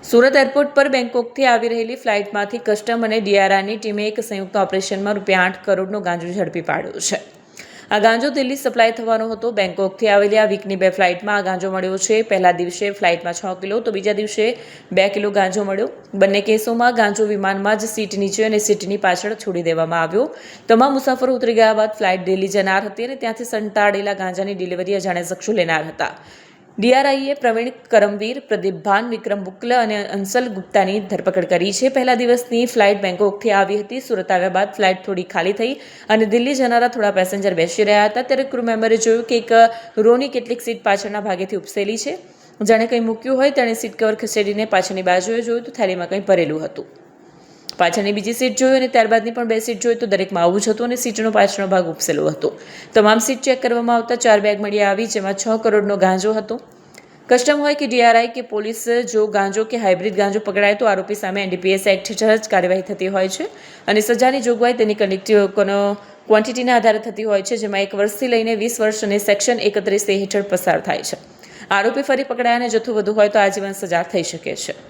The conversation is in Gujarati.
સુરત એરપોર્ટ પર બેંકોકથી આવી રહેલી ફ્લાઇટમાંથી કસ્ટમ અને ડીઆરઆઈની ટીમે એક સંયુક્ત ઓપરેશનમાં ₹8 કરોડનો ગાંજો ઝડપી પાડ્યો છે. આ ગાંજો દિલ્હી સપ્લાય થવાનો હતો. બેંકોકથી આવેલી આ વીકની 2 ફ્લાઇટમાં આ ગાંજો મળ્યો છે. પહેલા દિવસે ફ્લાઇટમાં 6 કિલો તો બીજા દિવસે 2 કિલો ગાંજો મળ્યો. બંને કેસોમાં ગાંજો વિમાનમાં જ સીટ નીચે અને સીટની પાછળ છોડી દેવામાં આવ્યો. તમામ મુસાફરો ઉતરી ગયા બાદ ફ્લાઇટ દિલ્હી જનાર હતી અને ત્યાંથી સંતાડેલા ગાંજાની ડિલિવરી અજાણ્યા શખ્સો લેનાર હતા. ડીઆરઆઈએ પ્રવીણ કરમવીર, પ્રદીપ ભાન, વિક્રમ બુક્લ અને અંસલ ગુપ્તાની ધરપકડ કરી છે. પહેલા દિવસની ફ્લાઇટ બેંકોકથી આવી હતી. સુરત આવ્યા બાદ ફ્લાઇટ થોડી ખાલી થઈ અને દિલ્હી જનારા થોડા પેસેન્જર બેસી રહ્યા હતા. ત્યારે ક્રૂ મેમ્બરે જોયું કે એક રોની કેટલીક સીટ પાછળના ભાગેથી ઉપસેલી છે. જાણે કંઈ મૂક્યું હોય તેણે સીટ કવર ખસેડીને પાછળની બાજુએ જોયું તો થેલીમાં કંઈ ભરેલું હતું. પાછળની બીજી સીટ જોઈ અને ત્યારબાદની પણ 2 સીટ જોઈ તો દરેકમાં આવું જ હતું અને સીટનો પાછળનો ભાગ ઉપસેલો હતો. તમામ સીટ ચેક કરવામાં આવતા 4 બેગ મળી આવી, જેમાં 6 કરોડનો ગાંજો હતો. કસ્ટમ હોય કે ડીઆરઆઈ કે પોલીસ, જો ગાંજો કે હાઇબ્રિડ ગાંજો પકડાય તો આરોપી સામે એનડીપીએસ એક્ટ હેઠળ જ કાર્યવાહી થતી હોય છે અને સજાની જોગવાઈ તેની ક્વોન્ટિટીના આધારે થતી હોય છે, જેમાં 1 વર્ષથી લઈને 20 વર્ષ અને સેક્શન 31A હેઠળ પસાર થાય છે. આરોપી ફરી પકડાયાને જથ્થો વધુ હોય તો આજીવન સજા થઈ શકે છે.